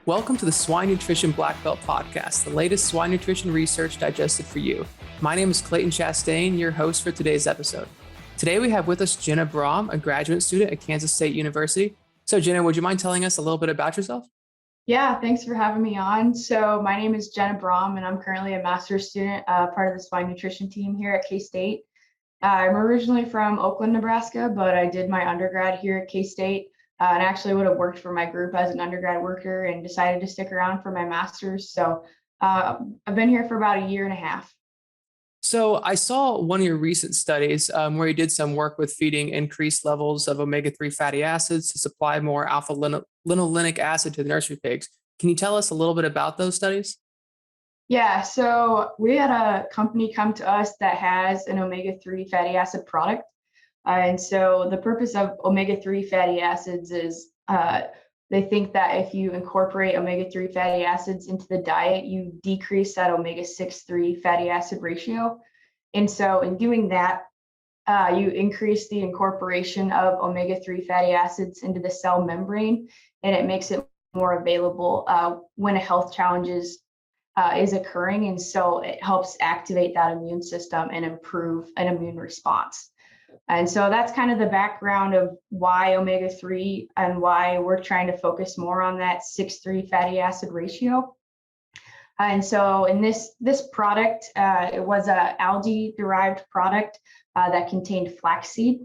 Welcome to the Swine Nutrition Black Belt Podcast, the latest swine nutrition research digested for you. My name is Clayton Chastain, your host for today's episode. Today we have with us Jenna Bromm, a graduate student at Kansas State University. So Jenna, would you mind telling us a little bit about yourself? Yeah, thanks for having me on. So my name is Jenna Bromm, and I'm currently a master's student, part of the swine nutrition team here at K-State. I'm originally from Oakland, Nebraska, but I did my undergrad here at K-State, and actually would have worked for my group as an undergrad worker and decided to stick around for my master's. So I've been here for about a year and a half. So I saw one of your recent studies where you did some work with feeding increased levels of omega-3 fatty acids to supply more alpha-linolenic acid to the nursery pigs. Can you tell us a little bit about those studies? Yeah, so we had a company come to us that has an omega-3 fatty acid product. And so the purpose of omega-3 fatty acids is they think that if you incorporate omega-3 fatty acids into the diet, you decrease that omega-6-3 fatty acid ratio. And so in doing that, you increase the incorporation of omega-3 fatty acids into the cell membrane, and it makes it more available when a health challenge is occurring. And so it helps activate that immune system and improve an immune response. And so that's kind of the background of why omega-3 and why we're trying to focus more on that 6-3 fatty acid ratio. And so in this product, it was an algae-derived product that contained flaxseed.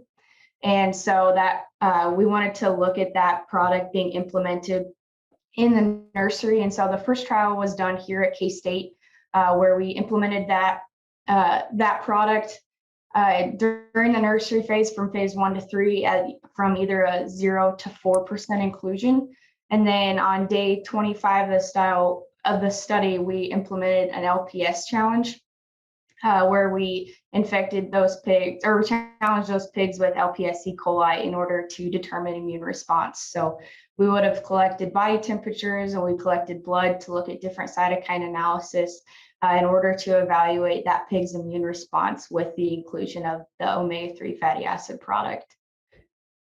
And so that we wanted to look at that product being implemented in the nursery. And so the first trial was done here at K-State, where we implemented that product during the nursery phase from phase 1 to 3 from either a 0 to 4% inclusion. And then on day 25 of the study, we implemented an LPS challenge where we infected those pigs, or we challenged those pigs with LPS E. coli in order to determine immune response. So we would have collected body temperatures and we collected blood to look at different cytokine analysis in order to evaluate that pig's immune response with the inclusion of the omega-3 fatty acid product.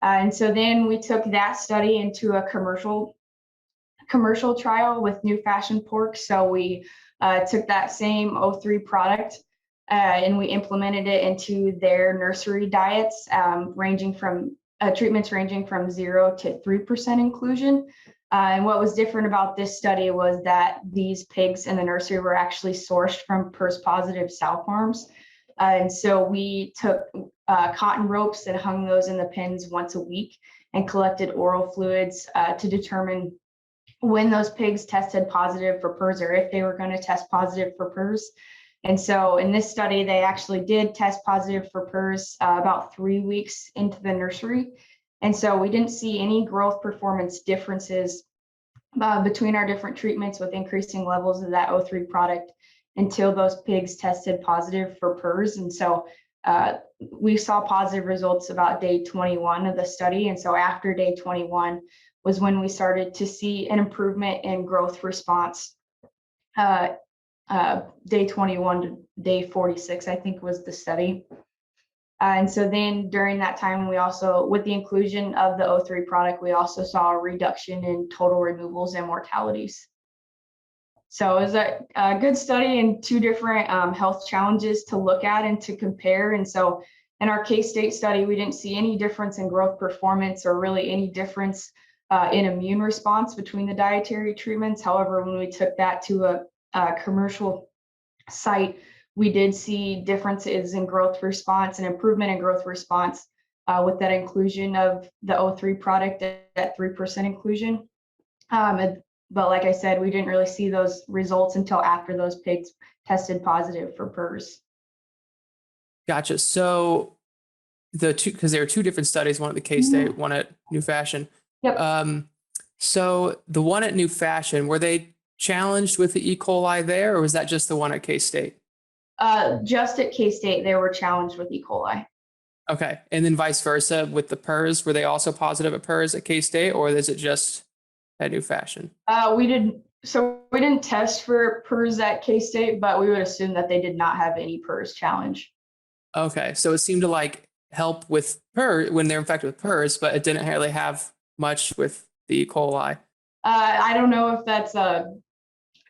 And so then we took that study into a commercial trial with new fashion pork. So we took that same O3 product and we implemented it into their nursery diets, treatments ranging from 0 to 3% inclusion. And what was different about this study was that these pigs in the nursery were actually sourced from PRRS-positive sow farms. And so we took cotton ropes and hung those in the pens once a week and collected oral fluids to determine when those pigs tested positive for PRRS or if they were going to test positive for PRRS. And so in this study, they actually did test positive for PRRS about 3 weeks into the nursery. And so we didn't see any growth performance differences between our different treatments with increasing levels of that O3 product until those pigs tested positive for PRRS. And so we saw positive results about day 21 of the study. And so after day 21 was when we started to see an improvement in growth response. Day 21 to day 46, I think, was the study. And so then during that time, we also, with the inclusion of the O3 product, we also saw a reduction in total removals and mortalities. So it was a good study and two different health challenges to look at and to compare. And so in our K-State study, we didn't see any difference in growth performance or really any difference in immune response between the dietary treatments. However, when we took that to a commercial site, we did see differences in growth response and improvement in growth response with that inclusion of the O3 product at 3% inclusion. But like I said, we didn't really see those results until after those pigs tested positive for PRRS. Gotcha. So because there are two different studies, one at the K-State, one at New Fashion. Yep. So the one at New Fashion, were they challenged with the E. coli there, or was that just the one at K-State? Just at K-State, they were challenged with E. coli. Okay. And then vice versa with the PRRS, were they also positive at PRRS at K-State, or is it just at New Fashion? We didn't test for PRRS at K-State, but we would assume that they did not have any PRRS challenge. Okay. So it seemed to help with PRRS when they're infected with PRRS, but it didn't really have much with the E. coli. I don't know if that's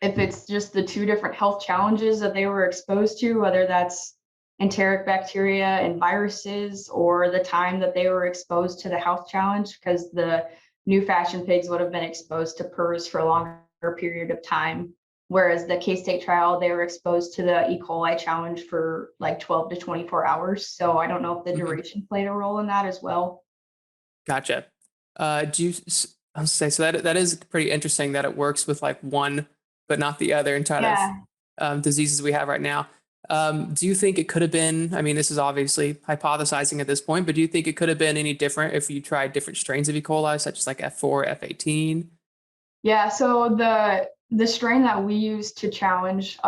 if it's just the two different health challenges that they were exposed to, whether that's enteric bacteria and viruses, or the time that they were exposed to the health challenge, because the new fashion pigs would have been exposed to PRRS for a longer period of time. Whereas the K-State trial, they were exposed to the E. coli challenge for like 12 to 24 hours. So I don't know if the duration played a role in that as well. Gotcha. I'll say, so that is pretty interesting that it works with like one, but not the other entire diseases we have right now. Do you think it could have been, I mean, this is obviously hypothesizing at this point, but do you think it could have been any different if you tried different strains of E. coli, such as like F4, F18? Yeah, so the strain that we used to challenge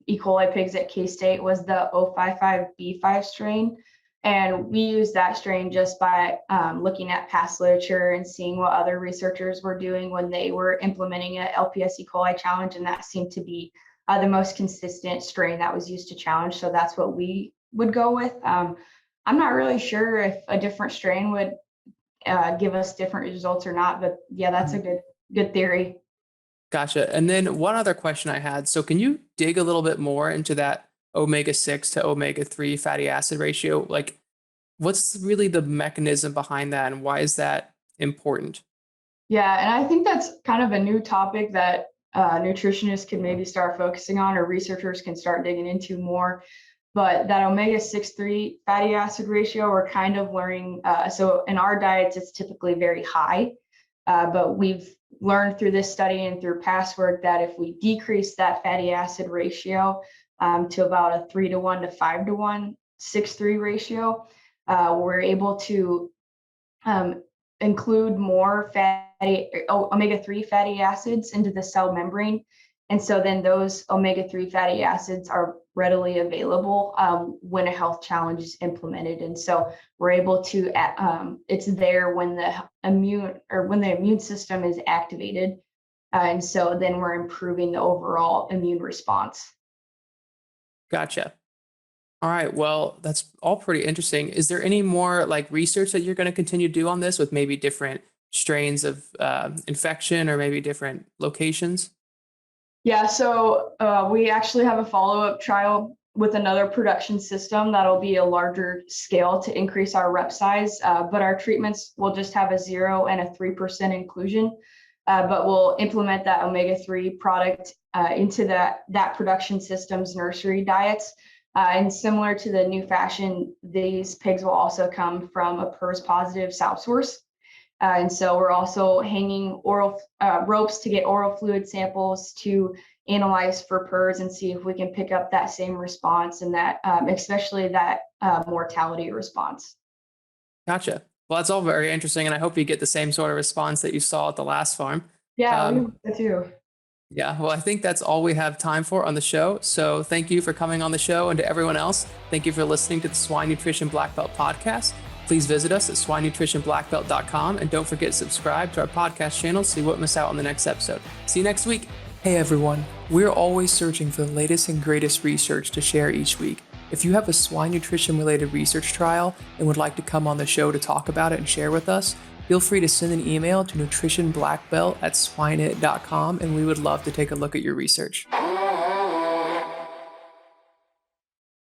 E. coli pigs at K-State was the 055B5 strain. And we used that strain just by looking at past literature and seeing what other researchers were doing when they were implementing a LPS E. coli challenge. And that seemed to be the most consistent strain that was used to challenge. So that's what we would go with. I'm not really sure if a different strain would give us different results or not, but yeah, that's a good theory. Gotcha. And then one other question I had. So can you dig a little bit more into that omega-6 to omega-3 fatty acid ratio? Like, what's really the mechanism behind that, and why is that important? Yeah, and I think that's kind of a new topic that nutritionists can maybe start focusing on, or researchers can start digging into more. But that omega-6-3 fatty acid ratio, we're kind of learning. So in our diets, it's typically very high. But we've learned through this study and through past work that if we decrease that fatty acid ratio to about a 3-to-1 to 5-to-1 6-3 ratio, we're able to include more omega-3 fatty acids into the cell membrane. And so then those omega-3 fatty acids are readily available when a health challenge is implemented. And so we're able to, it's there when the immune system is activated. And so then we're improving the overall immune response. Gotcha. All right. Well, that's all pretty interesting. Is there any more like research that you're going to continue to do on this with maybe different strains of infection or maybe different locations? Yeah, so we actually have a follow-up trial with another production system that'll be a larger scale to increase our rep size, but our treatments will just have a 0 and a 3% inclusion, but we'll implement that omega-3 product into that production system's nursery diets. And similar to the new fashion, these pigs will also come from a PRRS positive sow source. And so we're also hanging oral ropes to get oral fluid samples to analyze for PRRS and see if we can pick up that same response, and that especially that mortality response. Gotcha. Well, that's all very interesting, and I hope you get the same sort of response that you saw at the last farm. Yeah, we hope so too. Yeah, well, I think that's all we have time for on the show. So thank you for coming on the show, and to everyone else, thank you for listening to the Swine Nutrition Black Belt podcast. Please visit us at swinenutritionblackbelt.com, and don't forget to subscribe to our podcast channel so you won't miss out on the next episode. See you next week. Hey everyone, we're always searching for the latest and greatest research to share each week. If you have a swine nutrition related research trial and would like to come on the show to talk about it and share with us, feel free to send an email to nutritionblackbelt@swineit.com, and we would love to take a look at your research.